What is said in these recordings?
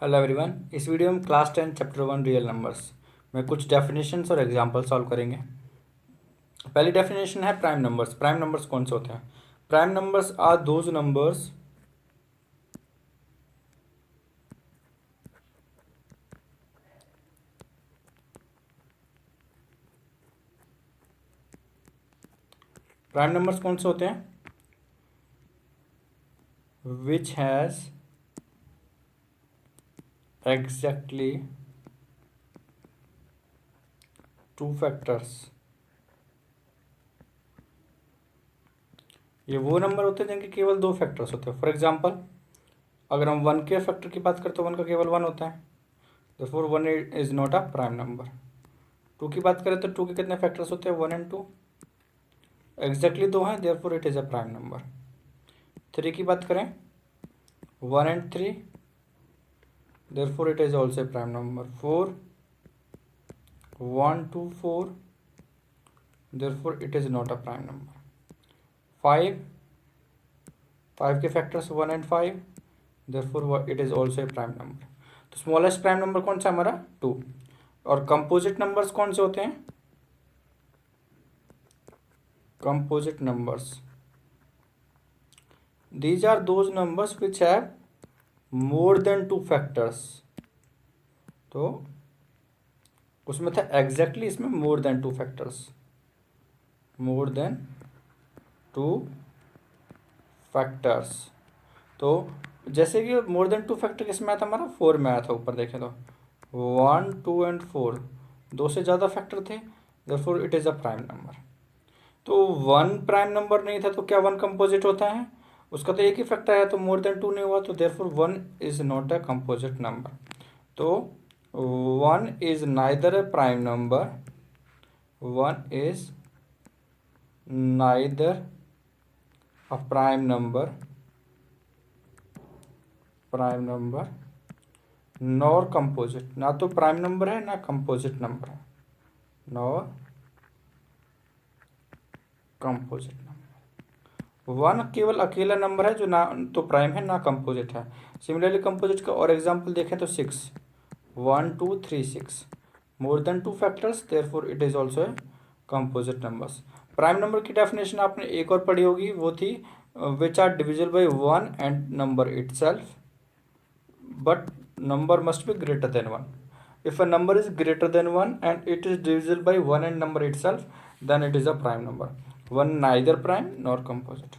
Hello everyone. इस video में class 10 chapter 1 real numbers में कुछ डेफिनेशंस और एग्जांपल सॉल्व करेंगे। पहली डेफिनेशन है प्राइम नंबर्स। प्राइम नंबर्स कौन से होते हैं? Prime numbers are those numbers prime numbers कौन से होते हैं? Which has exactly two factors. ये वो नंबर होते हैं जिनके केवल दो फैक्टर्स होते हैं। फॉर एग्जांपल, अगर हम वन के फैक्टर की बात करें तो वन का केवल वन होता है, therefore one is not a prime number. Two की बात करें तो टू के कितने फैक्टर्स होते हैं? वन एंड टू, एग्जैक्टली दो हैं, therefore it is a prime number. Three की बात करें, one and three, therefore it is also a prime number. 4, 1 2 4, therefore it is not a prime number. 5, 5 के factors 1 and 5, therefore it is also a prime number. तो smallest prime number कौन सा हमारा? 2। और composite numbers कौन से होते हैं? Composite numbers, these are those numbers which have more than two factors. तो उसमें था एग्जैक्टली, इसमें मोर देन टू फैक्टर्स, मोर देन टू फैक्टर्स। तो जैसे कि मोर देन टू फैक्टर किस में आया था? हमारा 4 में आया था। ऊपर देखें तो 1 2 एंड 4, दो से ज़्यादा फैक्टर थे, therefore it is a prime number. तो वन प्राइम नंबर नहीं था तो क्या वन कंपोजिट होता है? उसका तो एक ही फैक्टर है, तो मोर देन टू नहीं हुआ, तो therefore one is not a composite number. तो one is neither a prime number, one is neither a prime number nor composite. ना तो प्राइम नंबर है ना कंपोजिट नंबर है, नॉर कंपोजिट नंबर। वन केवल अकेला नंबर है जो ना तो प्राइम है ना कंपोजिट है। सिमिलरली कंपोजिट का और एग्जांपल देखें तो 6, 1 2 3 6, more than two factors, therefore it is also a composite numbers. Prime number की डेफिनेशन आपने एक और पढ़ी होगी, वो थी which are divisible by one and number itself, but number must be greater than 1. If a number is greater than 1 and it is divisible by 1 and number itself, then it is a prime number. 1 neither prime nor composite.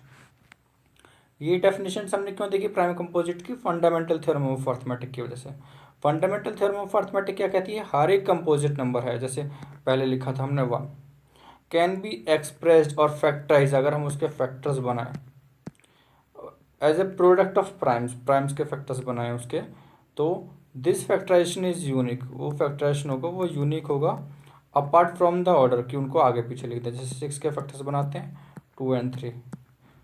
ये definition हमने क्यों देखी prime composite key? Fundamental theorem of arithmetic की वजह से। Fundamental theorem of arithmetic क्या कहती है? हर एक कंपोजिट नंबर है, जैसे पहले लिखा था हमने 1, can be expressed or factorise, अगर हम उसके फैक्टर्स बनाएं as a product of primes, primes के फैक्टर्स बनाएं उसके, तो दिस फैक्टराइजेशन इज यूनिक। वो फैक्टराइजेशन होगा वो यूनिक होगा अपार्ट फ्रॉम द ऑर्डर, कि उनको आगे पीछे लिख दें। जैसे 6 के फैक्टर्स बनाते हैं 2 एंड 3,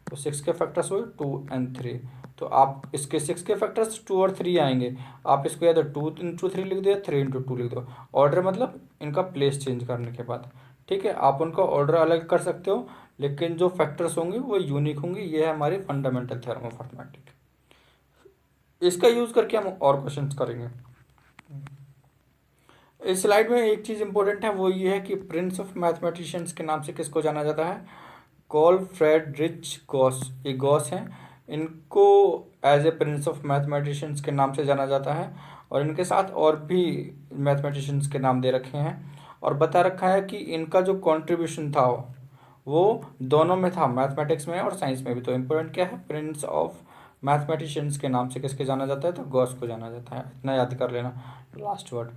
तो 6 के फैक्टर्स हुए 2 एंड 3, तो आप इसके 6 के फैक्टर्स 2 और 3 आएंगे, आप इसको या तो 2 इंटू 3 लिख दो या 3 इंटू 2 लिख दो। ऑर्डर मतलब इनका प्लेस चेंज करने के बाद, ठीक है। आप उनका ऑर्डर अलग कर सकते हो, लेकिन जो फैक्टर्स होंगे वो यूनिक होंगे। ये है हमारी फंडामेंटल थ्योरम ऑफ अर्थमेटिक। इसका यूज करके हम और क्वेश्चंस करेंगे। इस स्लाइड में एक चीज इंपॉर्टेंट है, वो ये है कि प्रिंस ऑफ मैथमेटिशियंस के नाम से किसको जाना जाता है? Call Friedrich Gauss. ये गॉस हैं, इनको as a prince of mathematicians के नाम से जाना जाता है, और इनके साथ और भी मैथमेटिशियंस के नाम दे रखे हैं, और बता रखा है कि इनका जो कंट्रीब्यूशन था वो दोनों में था, मैथमेटिक्स में और साइंस में भी। तो इम्पोर्टेंट क्या है? प्रिंस ऑफ मैथमेटिशियंस के नाम से किसके जाना जाता है? तो गॉस को जाना जाता है। इतना याद कर लेना last word.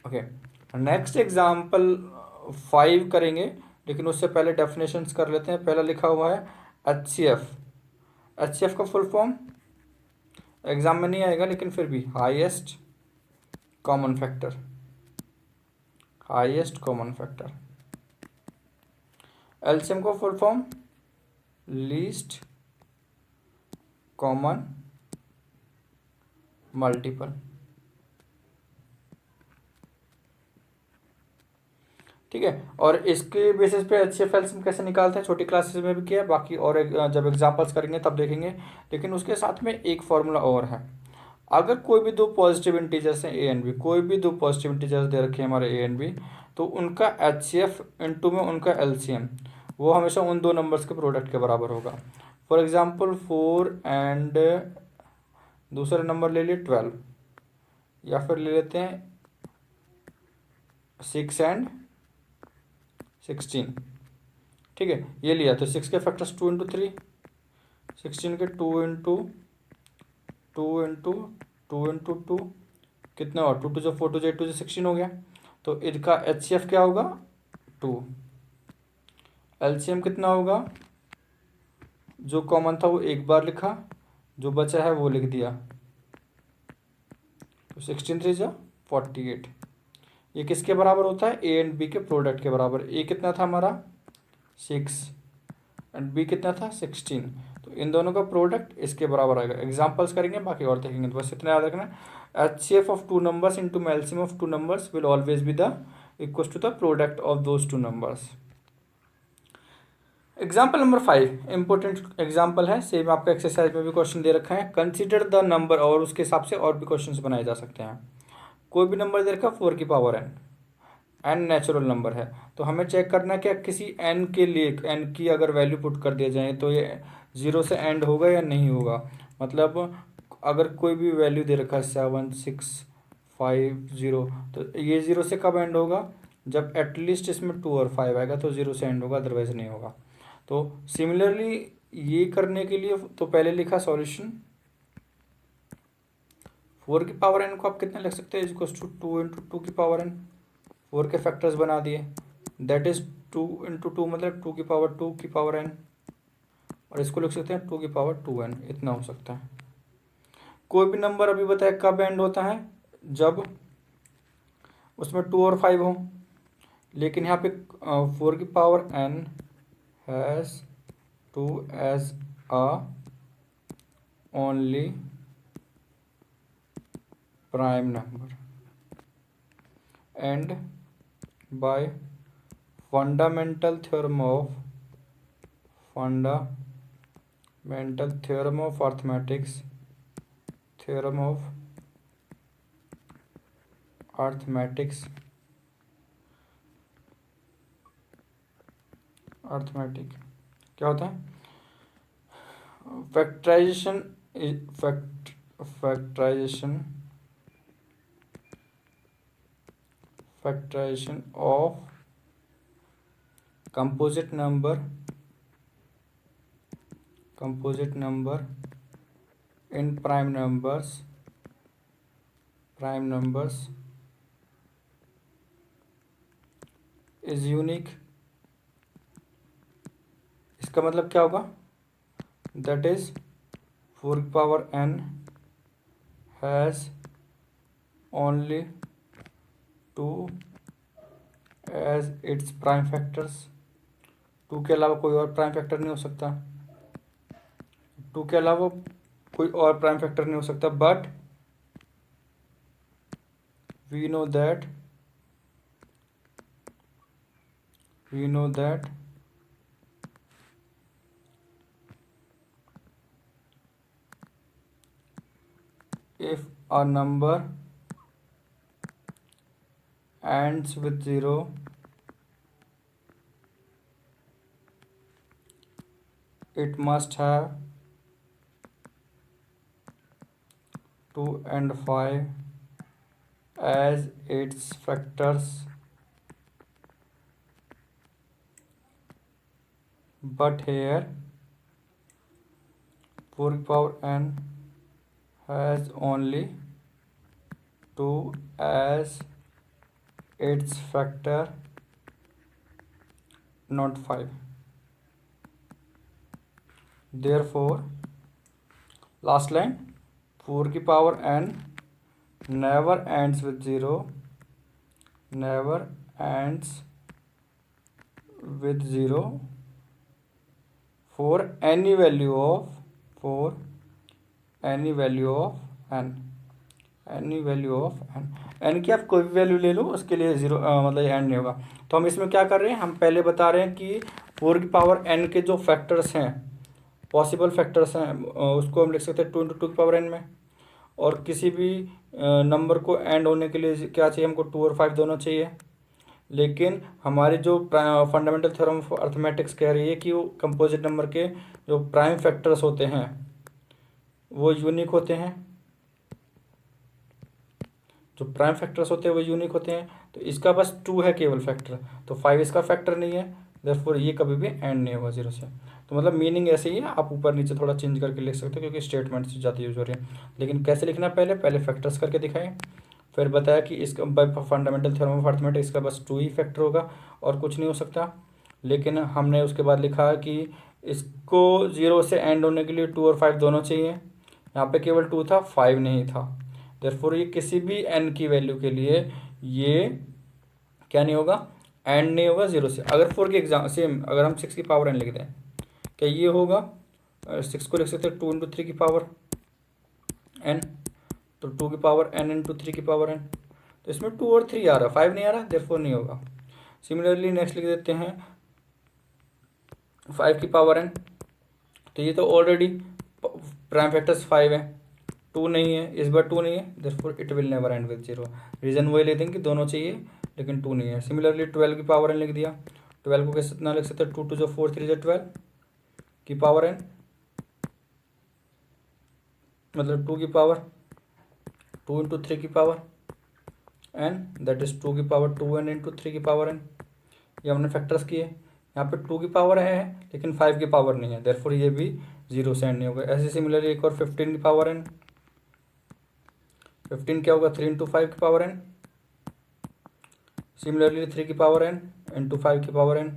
Okay, next example 5 करेंगे, लेकिन उससे पहले डेफिनेशंस कर लेते हैं। पहला लिखा हुआ है HCF। HCF का फुल फॉर्म एग्जाम में नहीं आएगा, लेकिन फिर भी highest common factor, highest common factor. LCM का full form least common multiple, ठीक है। और इसके बेसिस पे HCF एलसीएम कैसे निकालते हैं छोटी क्लासेस में भी किया है, बाकी और जब एग्जांपल्स करेंगे तब देखेंगे। लेकिन उसके साथ में एक फॉर्मूला और है, अगर कोई भी दो पॉजिटिव इंटीजर्स हैं ए एंड बी, कोई भी दो पॉजिटिव इंटीजर्स दे रखे हैं हमारे ए एंड बी, तो उनका एच सी एफ इंटू में उनका एल सी एम वो हमेशा उन दो नंबर्स के प्रोडक्ट के बराबर होगा। फॉर एग्जाम्पल 4 एंड दूसरा नंबर ले लिए 12, या फिर ले लेते हैं 6 एंड 16, ठीक है, ये लिया तो 6 के फैक्टर्स 2 इंटू 3, 16 के 2 इंटू 2 इंटू 2 इंटू 2 कितना हुआ, 2 टू जो 4 टू जो 8 टू जो 16 हो गया। तो इसका एच सी एफ क्या होगा 2, एल सी एम कितना होगा, जो कॉमन था वो एक बार लिखा, जो बचा है वो लिख दिया, तो 16 3 जा 48। ये किसके बराबर होता है, ए एंड बी के प्रोडक्ट के बराबर। ए कितना था हमारा 6 एंड बी कितना था 16, तो इन दोनों का प्रोडक्ट इसके बराबर आएगा। एग्जांपल्स करेंगे बाकी और देखेंगे, तो बस इतना याद रखना, H C F of two numbers into LCM of two numbers will always be the equal to the product of those two numbers. Example number 5 important example है, सेम आपका एक्सरसाइज में भी क्वेश्चन दे रखा है। कंसीडर द नंबर, और उसके हिसाब से और भी क्वेश्चंस बनाए जा सकते हैं। कोई भी नंबर दे रखा 4 की power n, n natural number है, तो हमें चेक करना है कि किसी n के लिए n की अगर वैल्यू पुट कर दिया जाए तो ये 0 से एंड होगा या नहीं होगा। मतलब अगर कोई भी वैल्यू दे रखा है 7 6 5 0, तो ये 0 से कब एंड होगा, जब एटलीस्ट इसमें 2 और 5 आएगा तो 0 से एंड होगा, अदरवाइज नहीं होगा। तो सिमिलरली ये करने के लिए तो पहले लिखा सॉल्यूशन 4 की पावर n को आप कितना लिख सकते हैं, इक्वल टू 2 इंटू 2 की पावर n, 4 के फैक्टर्स बना दिए, दैट इज 2 इंटू 2 मतलब 2 की पावर 2 की पावर n, और इसको लिख सकते हैं 2 की पावर 2n, इतना हो सकता है। कोई भी नंबर अभी बताया कब एंड होता है, जब उसमें 2 और 5 हो, लेकिन यहाँ पे 4 की power n has 2 as a only prime number and by fundamental theorem of arithmetics, arithmetic क्या होता है, factorisation of composite number in prime numbers is unique। इसका मतलब क्या होगा, दैट इज 4 की power n has only 2 as its prime factors. 2 के अलावा कोई और प्राइम फैक्टर नहीं हो सकता, 2 के अलावा कोई और प्राइम फैक्टर नहीं हो सकता, but we know that if a number ends with 0, it must have 2 and 5 as its factors, but here 4 की power n has only 2 as its factor, not 5. Therefore last line, 4 की power n never ends with 0, for any value of n की आप कोई भी value ले लो, उसके लिए 0 मतलब एंड नहीं होगा। तो हम इसमें क्या कर रहे हैं, हम पहले बता रहे हैं कि 4 की पावर n के जो फैक्टर्स हैं, पॉसिबल फैक्टर्स हैं, उसको हम लिख सकते हैं 2 इंटू 2 की पावर n में, और किसी भी नंबर को एंड होने के लिए क्या चाहिए हमको, 2 और 5 दोनों चाहिए। लेकिन हमारी जो फंडामेंटल थ्योरम ऑफ अर्थमेटिक्स कह रही है कि वो कंपोजिट नंबर के जो प्राइम फैक्टर्स होते हैं वो यूनिक होते हैं, जो प्राइम फैक्टर्स होते हैं वो यूनिक होते हैं। तो इसका बस 2 है केवल फैक्टर, तो 5 इसका फैक्टर नहीं है, देयरफॉर ये कभी भी एंड नहीं होगा 0 से। तो मतलब मीनिंग ऐसे ही है, आप ऊपर नीचे थोड़ा चेंज करके लिख सकते हो क्योंकि स्टेटमेंट से ज़्यादा यूज हो रही है। लेकिन कैसे लिखना, पहले फैक्टर्स करके दिखाएं, फिर बताया कि इसका bye fundamental theorem of arithmetics इसका बस 2 ही फैक्टर होगा और कुछ नहीं हो सकता। लेकिन हमने उसके बाद लिखा कि इसको 0 से एंड होने के लिए 2 और 5 दोनों चाहिए, यहाँ पे केवल 2 था, 5 नहीं था। देयरफॉर ये किसी भी n की वैल्यू के लिए ये क्या नहीं होगा, एंड नहीं होगा 0 से। अगर 4 की एग्जाम सेम, अगर हम 6 की पावर n लिख दें, क्या ये होगा, 6 को लिख सकते हैं 2 इंटू 3 की पावर n, तो 2 की पावर n इंटू 3 की पावर n, तो इसमें 2 और 3 आ रहा, 5 नहीं आ रहा, देयरफॉर नहीं होगा। सिमिलरली नेक्स्ट लिख देते हैं 5 की पावर n, तो ये तो ऑलरेडी प्राइम फैक्टर्स 5 है, 2 नहीं है, इस बार 2 नहीं है, therefore it will never and with 0। Reason वही ले देंगे कि दोनों चाहिए लेकिन 2 नहीं है। सिमिलरली 12 की पावर n लिख दिया, 12 को कैसे कितना लिख सकते हैं, 2 2 जो 4 3 जो 12 की पावर n, मतलब 2 की पावर 2 इंटू 3 की पावर n, दैट इज 2 की पावर 2n इंटू 3 की पावर n। ये हमने फैक्टर्स किए, यहाँ पे 2 की पावर है लेकिन 5 की पावर नहीं है, देयरफॉर ये भी 0 से एंड नहीं होगा। ऐसे सिमिलरली एक और 15 की पावर n, 15 क्या होगा, 3 इंटू 5 की पावर n। सिमिलरली 3 की पावर n इंटू 5 की पावर n,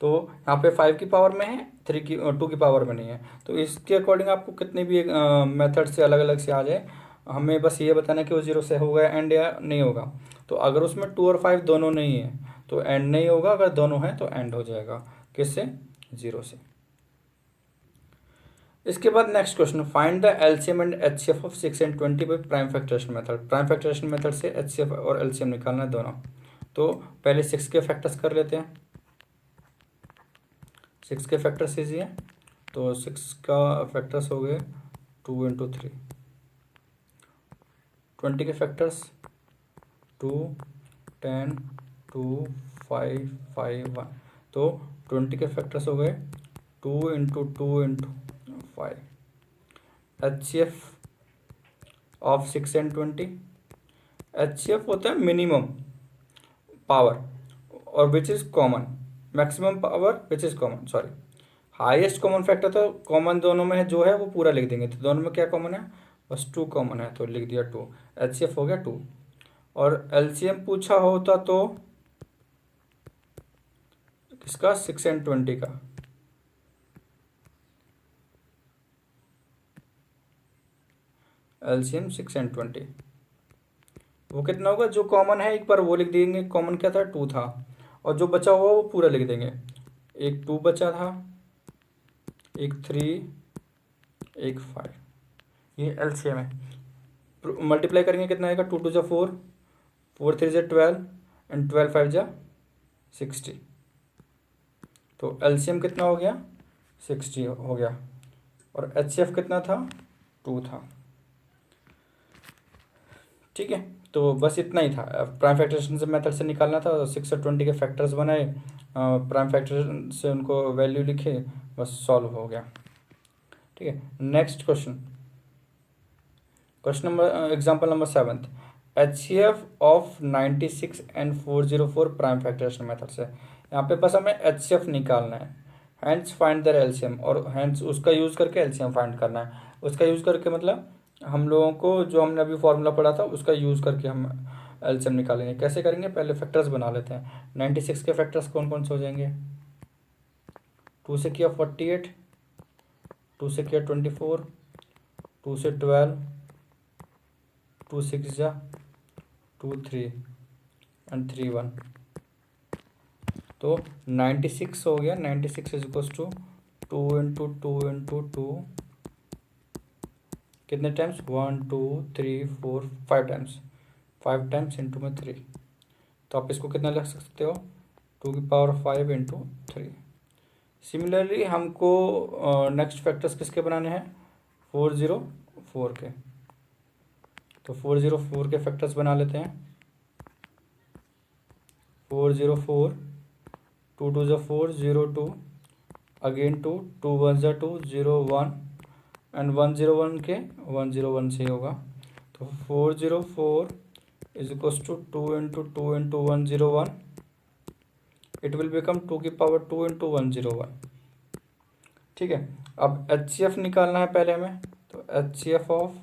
तो यहाँ पे 5 की पावर में है, 2 की पावर में नहीं है। तो इसके अकॉर्डिंग आपको कितने भी मेथड से अलग अलग से आ जाए, हमें बस ये बताना कि वो 0 से होगा एंड या नहीं होगा। तो अगर उसमें 2 और 5 दोनों नहीं है तो एंड नहीं होगा, अगर दोनों हैं तो एंड हो जाएगा, किससे, 0 से। इसके बाद next question, find the LCM and HCF of 6 and 20 by prime factorisation method. Prime factorisation method से एचसीएफ और एलसीएम निकालना है दोनों। तो पहले 6 के फैक्टर्स कर लेते हैं, 6 के फैक्टर्स ईजी है, तो 6 का फैक्टर्स हो गए 2 इंटू 3। 20 के फैक्टर्स 2 10 2 5 5 1, तो 20 के फैक्टर्स हो गए 2 into 2 into 5। HCF of 6 and 20, HCF होता है मिनिमम पावर और which is common, maximum power which is common, sorry highest common factor, तो कॉमन दोनों में है जो है वो पूरा लिख देंगे। तो दोनों में क्या कॉमन है, बस 2 कॉमन है, तो लिख दिया 2, एचसीएफ हो गया 2। और एलसीएम पूछा होता तो किसका, 6 एंड 20 का, एलसीएम 6 एंड 20 वो कितना होगा, जो कॉमन है एक बार वो लिख देंगे, कॉमन क्या था, 2 था, और जो बचा हुआ वो पूरा लिख देंगे। एक 2 बचा था, एक 3, एक 5, ये एलसीएम है। मल्टीप्लाई करेंगे कितना आएगा, 2 2 जा 4, 4 3 जा 12 एंड 12 5 जा 60, तो एलसीएम कितना हो गया, 60 हो गया। और एचसीएफ कितना था, 2 था। ठीक है, तो बस इतना ही था, प्राइम फैक्टरेशन से मेथड से निकालना था। 6 और 20 के फैक्टर्स बनाए, प्राइम फैक्टर से उनको वैल्यू लिखे, बस सॉल्व हो गया। ठीक है, next question, question number example number 7, HCF of 96 and 404 prime factorisation method से। यहाँ पे बस हमें एचसीएफ निकालना है, हैंड्स फाइंड द एलसीएम, और हैंड्स उसका यूज़ करके एलसीएम फाइंड करना है। उसका यूज़ करके मतलब हम लोगों को जो हमने अभी फॉर्मूला पढ़ा था उसका यूज़ करके हम एलसीएम निकालेंगे। कैसे करेंगे, पहले फैक्टर्स बना लेते हैं। 96 के फैक्टर्स कौन कौन से हो जाएंगे, 2 से किया 48, 2 से किया 24, 2 से 12, 2 6 जा 2 3 एंड 3 1, तो 96 हो गया। 96 is equals to 2 into 2 into 2, कितने टाइम्स, 1 2 3 4 5 टाइम्स, 5 टाइम्स इंटू में 3, तो आप इसको कितना लिख सकते हो, 2 की पावर 5 इंटू 3। सिमिलरली हमको नेक्स्ट फैक्टर्स किसके बनाने हैं, 404 के, तो 404 के फैक्टर्स बना लेते हैं। 404, 2 2 4, 0 2, अगेन 2, 2 1 2, 0 1 एंड 101 के 101 से होगा। तो 404 is equals to 2 into 2 into 101, it will become 2 की पावर 2 इंटू 101। ठीक है, अब HCF निकालना है पहले हमें। तो HCF of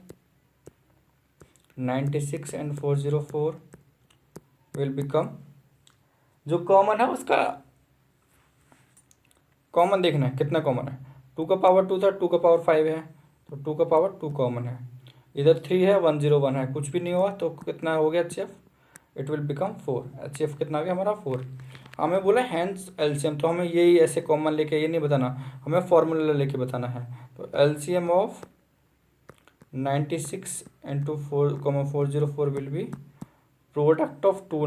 96 and 404 will become, जो कॉमन है उसका कॉमन देखना है कितना कॉमन है। 2 का पावर 2 था, 2 का पावर 5 है, तो 2 का पावर 2 कॉमन है। इधर 3 है, 101 है, कुछ भी नहीं हुआ, तो कितना हो गया HCF, it will become 4। HCF कितना आ गया हमारा 4। हमें बोला हैंस LCM, तो हमें यही ऐसे कॉमन लेके ये नहीं बताना, हमें फॉर्मूला लेके बताना है। तो LCM of 96 into 404 will be product of two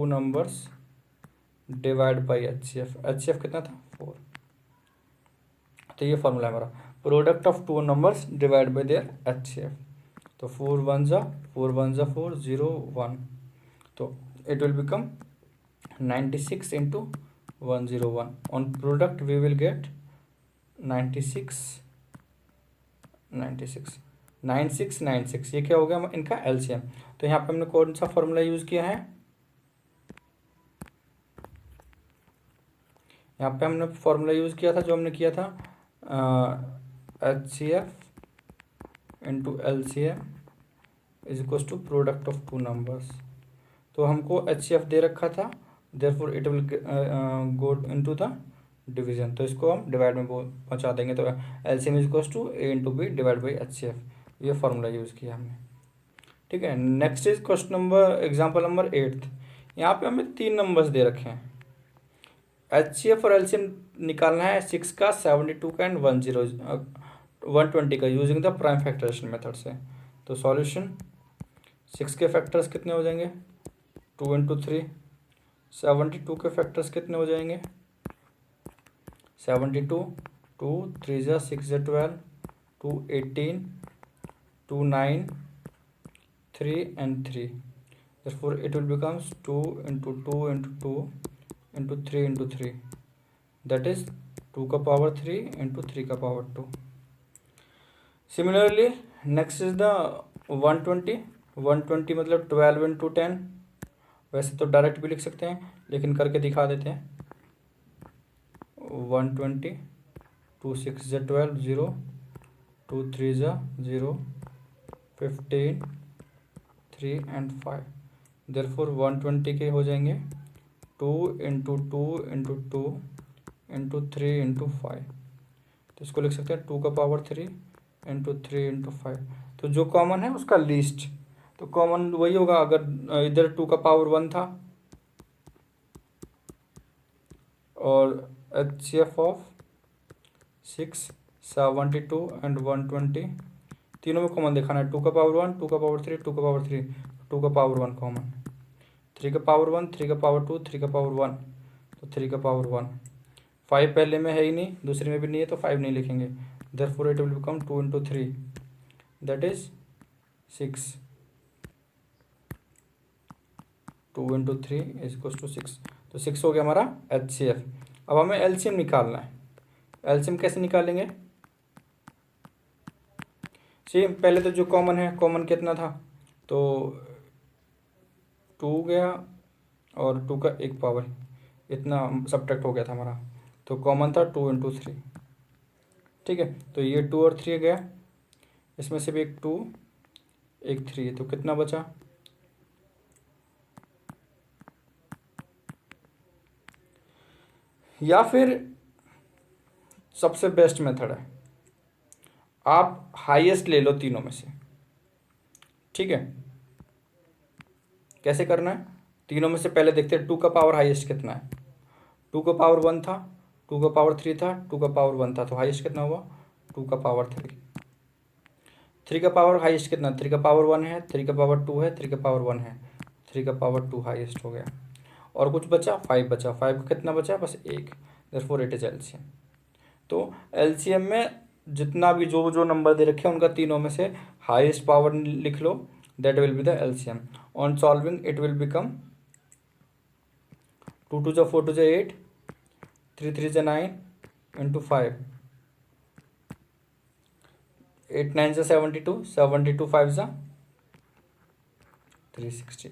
numbers divide by HCF। HCF कितना था 4। तो ये फॉर्मूला है हमारा, product of two numbers divide by there HCF। तो 4 1 जा 4 1 जा 4, 0 1, तो it will become 96 into 101. On product we will get 96 96 96 96। ये क्या हो गया इनका LCM। तो यहाँ पे हमने कौन सा फॉर्मूला यूज़ किया है, यहाँ पे हमने फॉर्मूला यूज़ किया था जो हमने किया था HCF into LCM is equal to product of two numbers. तो हमको HCF दे रखा था, therefore it will go into the division, तो इसको हम डिवाइड में पहुंचा देंगे। तो LCM is equal to A into B divide by HCF, ये फार्मूला यूज़ किया हमने। ठीक है, next is question number example number 8। यहाँ पे हमें 3 नंबर्स दे रखे हैं, HCF और LCM निकालना है 6 का, 72 का एंड 120 का using the prime factorisation method से। तो सॉल्यूशन, 6 के फैक्टर्स कितने हो जाएंगे 2 इंटू 3, 72 के फैक्टर्स कितने हो जाएंगे 72, 2 3 जा 6 जा 12, 2 18, 2 9, 3 and 3, therefore it will becomes 2 into 2 into 2 into 3 into 3, that is 2 का पावर 3 into 3 का power 2। Similarly next is the 120 मतलब 12 into 10, वैसे तो डायरेक्ट भी लिख सकते हैं लेकिन करके दिखा देते हैं। 120, 2 6 जा 12, 0, 2 3 जा 0, 15, 3 and 5, therefore 120 के हो जाएंगे 2 into 2 into 2 into 3 into 5, तो इसको लिख सकते हैं 2 का पावर 3 into 3 into 5। तो जो कॉमन है उसका लीस्ट, तो कॉमन वही होगा, अगर इधर 2 का पावर 1 था और HCF ऑफ 6, 72 एंड 120 तीनों में कॉमन दिखाना है। 2 का पावर 1, 2 का पावर 3, 2 का पावर 3, 2 का पावर 1 कॉमन, 3 का पावर 1, 3 का पावर 2, 3 का पावर 1, तो 3 का पावर 1। 5 पहले में है ही नहीं, दूसरे में भी नहीं है, तो 5 नहीं लिखेंगे, therefore it will become 2 into 3, that is 6, 2 into 3 is equal to 6। तो 6 हो गया हमारा HCF। अब हमें LCM निकालना है। LCM कैसे निकालेंगे, सेम पहले तो जो कॉमन है, कॉमन कितना था, तो 2 गया और 2 का एक पावर, इतना सब्ट्रैक्ट हो गया था हमारा, तो कॉमन था 2 into 3। ठीक है, तो ये 2 और 3 गया, इसमें से भी एक 2 एक 3, तो कितना बचा, या फिर सबसे बेस्ट मेथड है आप हाईएस्ट ले लो तीनों में से। ठीक है, कैसे करना है, तीनों में से पहले देखते हैं 2 का पावर हाईएस्ट कितना है। 2 का पावर 1 था, 2 का पावर 3 था, 2 का पावर 1 था, तो हाईएस्ट कितना हुआ 2 का पावर 3। 3 का पावर हाईएस्ट कितना, 3 का पावर 1 है, 3 का पावर 2 है, 3 का पावर 1 है, 3 का पावर 2 हाईएस्ट हो गया। और कुछ बचा 5 बचा, 5 का कितना बचा बस 1, देयरफॉर इट इज LCM। तो LCM में जितना भी जो जो नंबर दे रखे हैं उनका तीनों में से हाईएस्ट पावर लिख लो, that will be the LCM. On solving it will become 2 2 4 2 8, 3 3 9 into 5, 8 9 72, 72 5 360,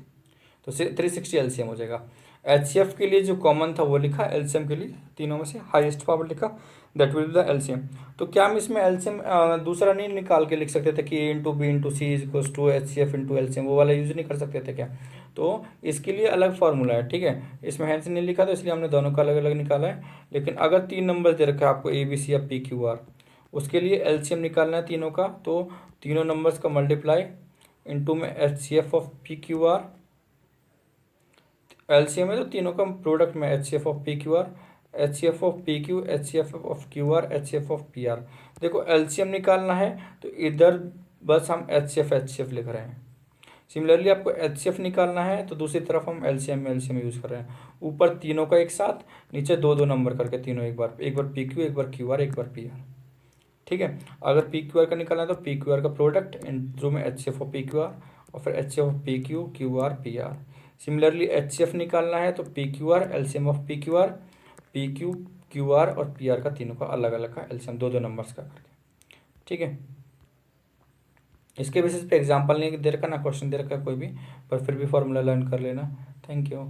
तो 360 एलसीएम हो जाएगा। एचसीएफ के लिए जो कॉमन था वो लिखा, एलसीएम के लिए तीनों में से हाईएस्ट पावर लिखा, that will be the LCM. तो क्या हम इसमें एलसीएम दूसरा नहीं निकाल के लिख सकते थे कि A into B into C is equals to H C F into LCM, वो वाला यूज नहीं कर सकते थे क्या? तो इसके लिए अलग फार्मूला है, ठीक है। इसमें हैंड से नहीं लिखा तो इसलिए हमने दोनों का अलग अलग निकाला है। लेकिन अगर 3 नंबर दे रखा है आपको ए बी सी या पी क्यू आर, उसके लिए एलसीएम निकालना है तीनों का, तो तीनों नंबर्स का मल्टीप्लाई इंटू में H C F of P Q R, LCM है तो तीनों का प्रोडक्ट में H C F of P Q R, H C F of P Q, H C F of Q R, H C F of P R. देखो LCM निकालना है तो इधर बस हम एच सी एफ लिख रहे हैं। सिमिलरली आपको एच सी एफ निकालना है तो दूसरी तरफ हम एलसीएम में एलसीएम यूज़ कर रहे हैं। ऊपर तीनों का एक साथ, नीचे दो दो नंबर करके तीनों एक बार पी क्यू, एक बार क्यू आर, एक बार पी आर, ठीक है। अगर पी क्यू आर का निकालना है तो पी क्यू आर का प्रोडक्ट थ्रू में H C F of P Q R, और फिर H C F of P Q, Q R, P R. Similarly H C F निकालना है तो P Q R, LCM of P Q R, P Q, Q R और P R का तीनों का अलग अलग का एलसीएम दो दो नंबर्स का करके, ठीक है। इसके बेसिस पे एग्जाम्पल नहीं दे रखा ना क्वेश्चन दे रखा कोई भी, पर फिर भी फॉर्मूला लर्न कर लेना। Thank you.